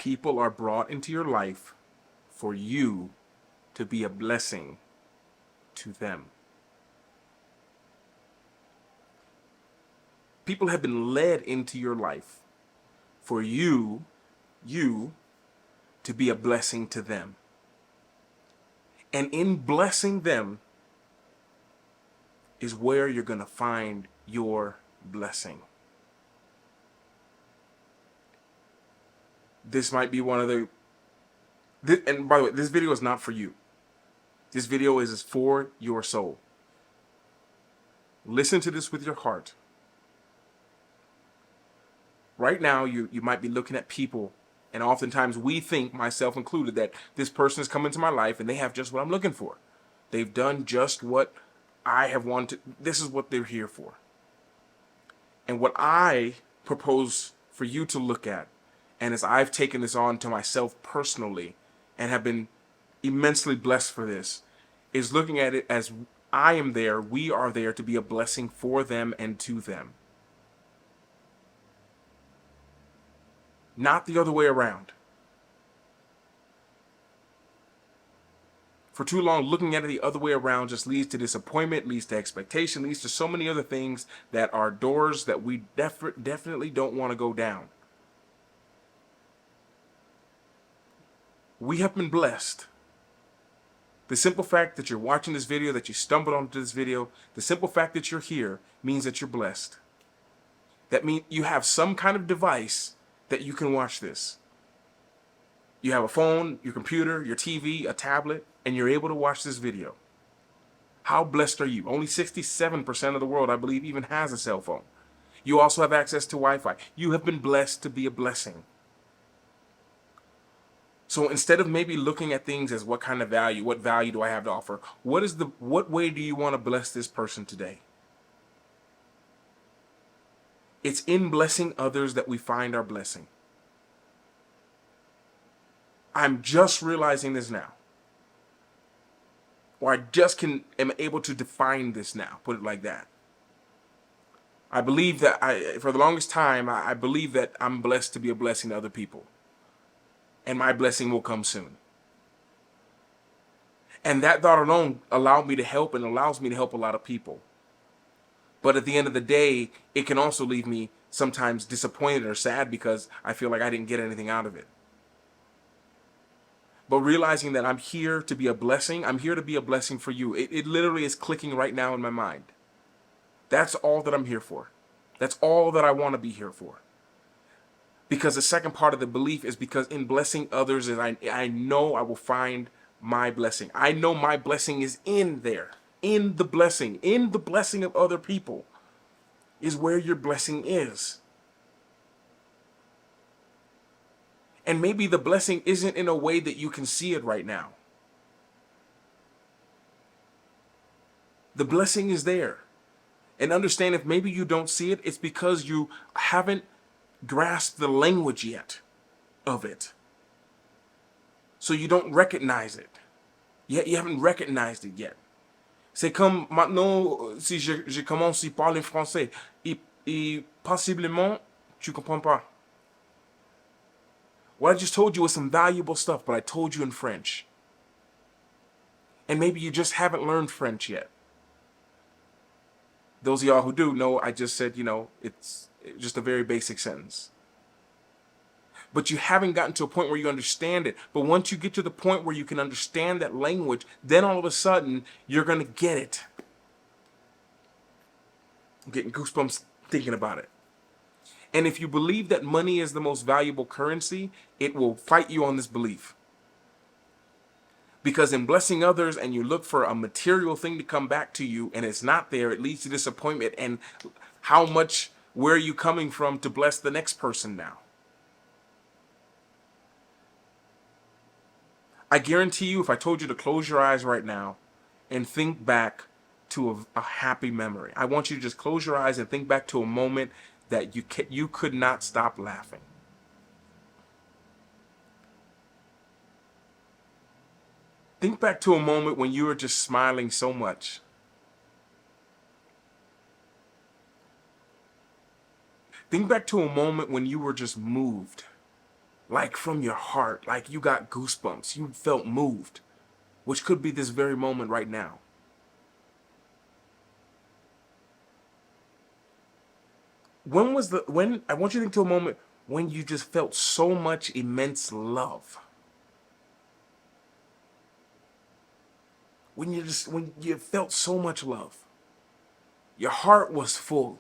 People are brought into your life for you to be a blessing to them. People have been led into your life for you to be a blessing to them. And in blessing them is where you're going to find your blessing. This might be one of the, and by the way, this video is not for you. This video is for your soul. Listen to this with your heart. Right now, you might be looking at people, and oftentimes we think, myself included, that this person has come into my life and they have just what I'm looking for. They've done just what I have wanted. This is what they're here for. And what I propose for you to look at, and as I've taken this on to myself personally and have been immensely blessed for this, is looking at it as I am there, we are there to be a blessing for them and to them. Not the other way around. For too long, looking at it the other way around just leads to disappointment, leads to expectation, leads to so many other things that are doors that we definitely don't want to go down. We have been blessed. The simple fact that you're watching this video, that you stumbled onto this video, the simple fact that you're here means that you're blessed. That means you have some kind of device that you can watch this. You have a phone, your computer, your TV, a tablet, and you're able to watch this video. How blessed are you? Only 67% of the world, I believe, even has a cell phone. You also have access to Wi-Fi. You have been blessed to be a blessing. So instead of maybe looking at things as what kind of value, what value do I have to offer? What way do you want to bless this person today? It's in blessing others that we find our blessing. I'm just realizing this now. Or I just am able to define this now, put it like that. I believe that for the longest time, I believe that I'm blessed to be a blessing to other people. And my blessing will come soon. And that thought alone allowed me to help and allows me to help a lot of people. But at the end of the day, it can also leave me sometimes disappointed or sad because I feel like I didn't get anything out of it. But realizing that I'm here to be a blessing, I'm here to be a blessing for you. It literally is clicking right now in my mind. That's all that I'm here for. That's all that I want to be here for. Because the second part of the belief is because in blessing others, I know I will find my blessing. I know my blessing is in there. In the blessing of other people is where your blessing is. And maybe the blessing isn't in a way that you can see it right now. The blessing is there. And understand, if maybe you don't see it, it's because you haven't grasped the language yet of it. So you don't recognize it. Yet you haven't recognized it yet. C'est comme maintenant, si je commence à parler français, et possiblement, tu comprends pas. What I just told you was some valuable stuff, but I told you in French. And maybe you just haven't learned French yet. Those of y'all who do know, I just said, it's just a very basic sentence. But you haven't gotten to a point where you understand it. But once you get to the point where you can understand that language, then all of a sudden, you're going to get it. I'm getting goosebumps thinking about it. And if you believe that money is the most valuable currency, it will fight you on this belief. Because in blessing others and you look for a material thing to come back to you and it's not there, it leads to disappointment. And where are you coming from to bless the next person now? I guarantee you, if I told you to close your eyes right now and think back to a happy memory, I want you to just close your eyes and think back to a moment that you could not stop laughing. Think back to a moment when you were just smiling so much. Think back to a moment when you were just moved like from your heart, like you got goosebumps, you felt moved, which could be this very moment right now. When I want you to think to a moment when you just felt so much immense love? When you felt so much love. Your heart was full.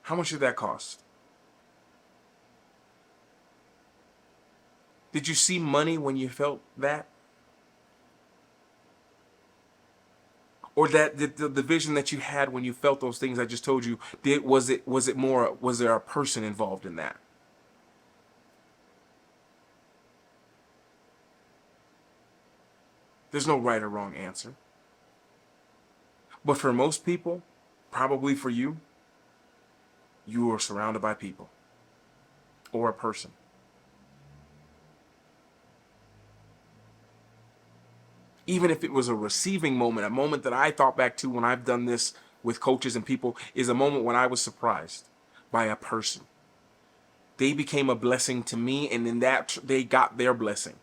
How much did that cost? Did you see money when you felt that? Or that the vision that you had when you felt those things I just told you, was it more, was there a person involved in that? There's no right or wrong answer. But for most people, probably for you, you are surrounded by people or a person. Even if it was a receiving moment, a moment that I thought back to when I've done this with coaches and people, is a moment when I was surprised by a person. They became a blessing to me, and in that they got their blessing.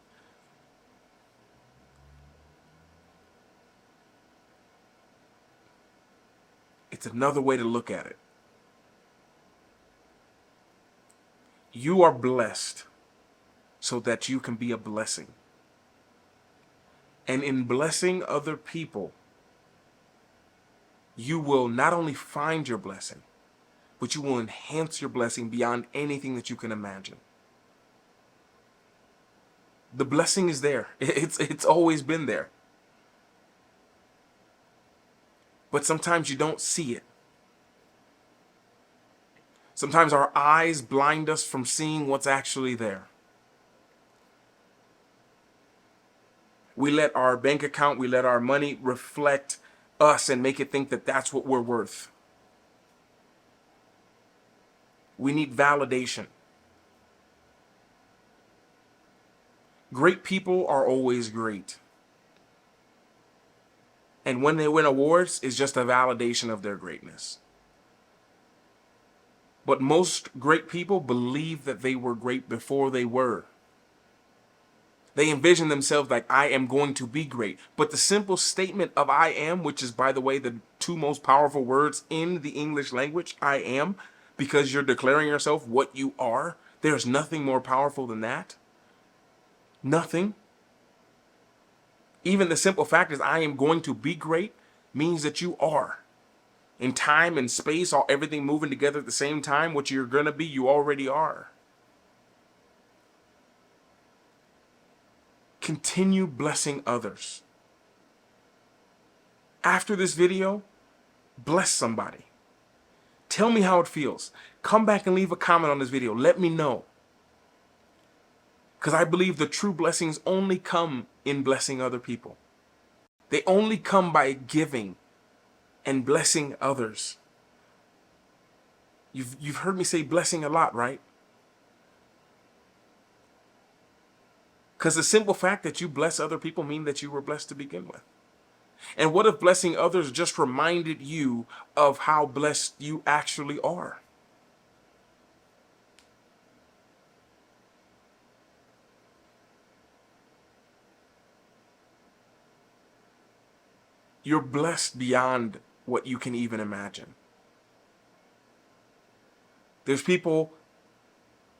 It's another way to look at it. You are blessed so that you can be a blessing. And in blessing other people, you will not only find your blessing, but you will enhance your blessing beyond anything that you can imagine. The blessing is there. It's always been there. But sometimes you don't see it. Sometimes our eyes blind us from seeing what's actually there. We let our bank account, we let our money reflect us and make it think that that's what we're worth. We need validation. Great people are always great. And when they win awards, it's just a validation of their greatness. But most great people believe that they were great before they were. They envision themselves like, I am going to be great. But the simple statement of I am, which is, by the way, the two most powerful words in the English language, I am, because you're declaring yourself what you are. There's nothing more powerful than that. Nothing. Even the simple fact is I am going to be great means that you are. In time and space, everything moving together at the same time, what you're going to be, you already are. Continue blessing others. After this video, bless somebody. Tell me how it feels. Come back and leave a comment on this video. Let me know. Because I believe the true blessings only come in blessing other people. They only come by giving and blessing others. You've heard me say blessing a lot, right? Because the simple fact that you bless other people means that you were blessed to begin with. And what if blessing others just reminded you of how blessed you actually are? You're blessed beyond what you can even imagine. There's people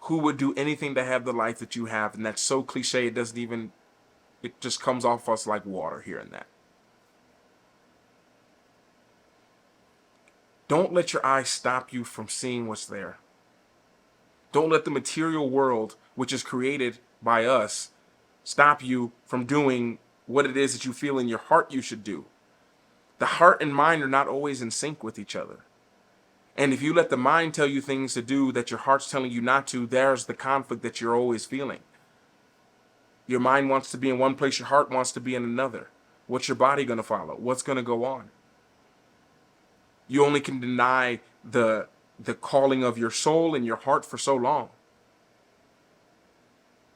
who would do anything to have the life that you have, and that's so cliche it just comes off us like water here and that. Don't let your eyes stop you from seeing what's there. Don't let the material world, which is created by us, stop you from doing what it is that you feel in your heart you should do. The heart and mind are not always in sync with each other. And if you let the mind tell you things to do that your heart's telling you not to, there's the conflict that you're always feeling. Your mind wants to be in one place, your heart wants to be in another. What's your body going to follow? What's going to go on? You only can deny the calling of your soul and your heart for so long.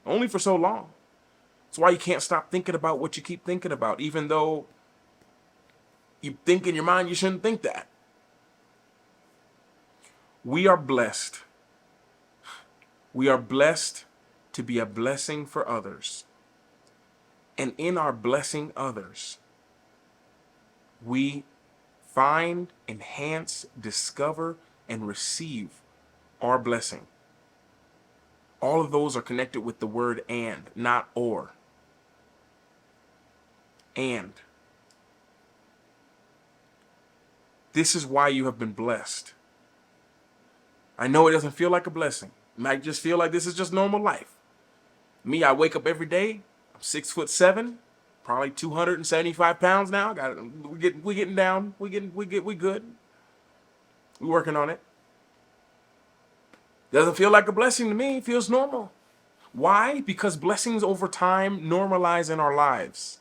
Only for so long. That's why you can't stop thinking about what you keep thinking about, even though you think in your mind you shouldn't think that. We are blessed. We are blessed to be a blessing for others. And in our blessing others, we find, enhance, discover, and receive our blessing. All of those are connected with the word and, not or. And. This is why you have been blessed. I know it doesn't feel like a blessing. It might just feel like this is just normal life. Me, I wake up every day. I'm 6'7", probably 275 pounds now. We getting down. We good. We working on it. Doesn't feel like a blessing to me. It feels normal. Why? Because blessings over time normalize in our lives.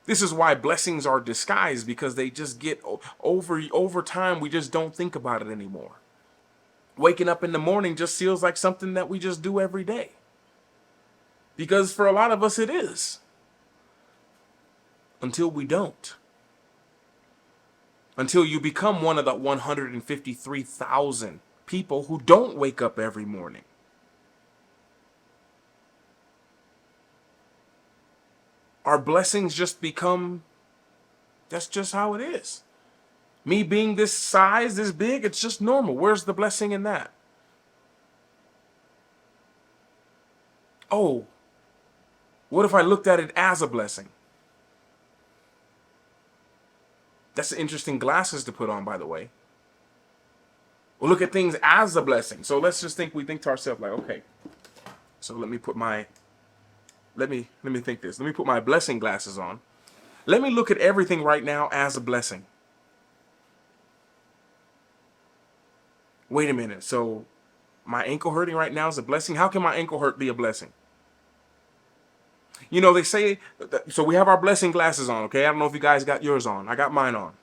This is why blessings are disguised, because they just get over time. We just don't think about it anymore. Waking up in the morning just feels like something that we just do every day. Because for a lot of us it is. Until we don't. Until you become one of the 153,000 people who don't wake up every morning. Our blessings just become, that's just how it is. Me being this size, this big, it's just normal. Where's the blessing in that? Oh, what if I looked at it as a blessing? That's interesting glasses to put on, by the way. We'll look at things as a blessing. So let's just think, we think to ourselves like, okay, so let me put my, let me think this. Let me put my blessing glasses on. Let me look at everything right now as a blessing. Wait a minute. So my ankle hurting right now is a blessing. How can my ankle hurt be a blessing? You know, they say, so we have our blessing glasses on, okay? I don't know if you guys got yours on. I got mine on.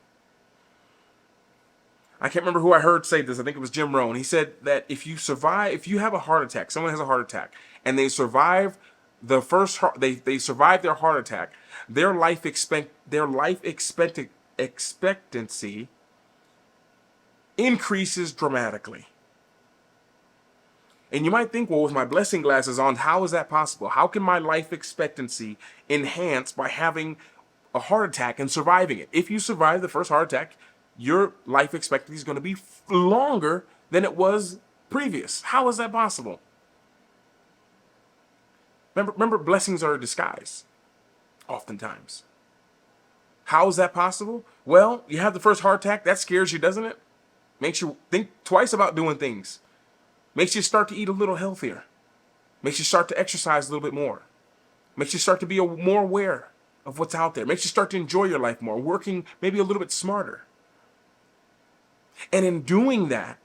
I can't remember who I heard say this. I think it was Jim Rohn. He said that if you survive, if you have a heart attack, someone has a heart attack, and they survive the first heart, they survive their heart attack, their life expectancy increases dramatically. And you might think, well, with my blessing glasses on, how is that possible? How can my life expectancy enhance by having a heart attack and surviving it? If you survive the first heart attack, your life expectancy is going to be longer than it was previous. How is that possible? Remember, blessings are a disguise, oftentimes. How is that possible? Well, you have the first heart attack. That scares you, doesn't it? Makes you think twice about doing things. Makes you start to eat a little healthier. Makes you start to exercise a little bit more. Makes you start to be more aware of what's out there. Makes you start to enjoy your life more, working maybe a little bit smarter. And in doing that,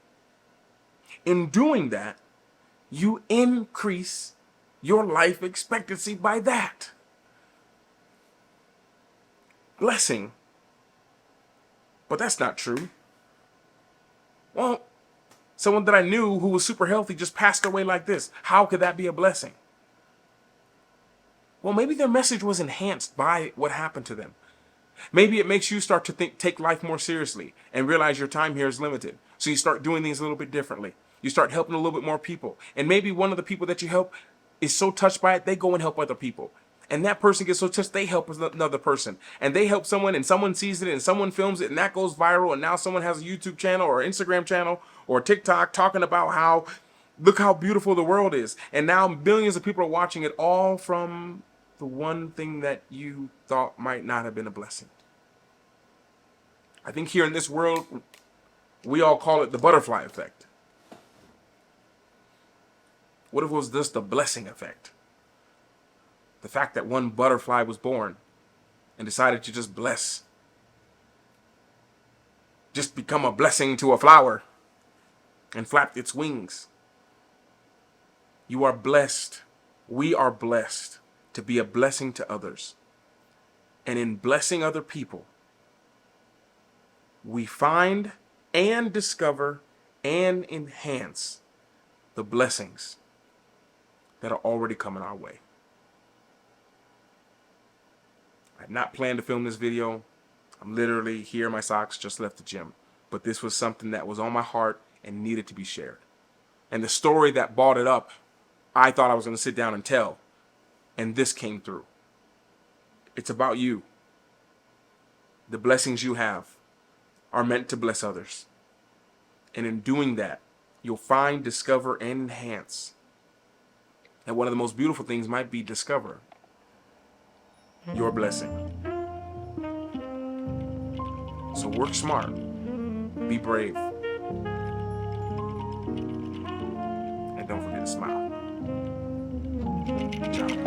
you increase your life expectancy by that. Blessing. But that's not true. Well, someone that I knew who was super healthy just passed away like this. How could that be a blessing? Well, maybe their message was enhanced by what happened to them. Maybe it makes you start to take life more seriously and realize your time here is limited. So you start doing things a little bit differently. You start helping a little bit more people. And maybe one of the people that you help is so touched by it, they go and help other people. And that person gets so touched, they help another person. And they help someone, and someone sees it, and someone films it, and that goes viral. And now someone has a YouTube channel or Instagram channel or TikTok talking about how, look how beautiful the world is. And now billions of people are watching it, all from the one thing that you thought might not have been a blessing. I think here in this world, we all call it the butterfly effect. What if it was just the blessing effect? The fact that one butterfly was born and decided to just bless. Just become a blessing to a flower and flap its wings. You are blessed. We are blessed to be a blessing to others. And in blessing other people, we find and discover and enhance the blessings that are already coming our way. I had not planned to film this video. I'm literally here in my socks, just left the gym. But this was something that was on my heart and needed to be shared. And the story that brought it up, I thought I was going to sit down and tell. And this came through. It's about you. The blessings you have are meant to bless others. And in doing that, you'll find, discover, and enhance. And one of the most beautiful things might be discover your blessing. So work smart. Be brave. And don't forget to smile. Ciao.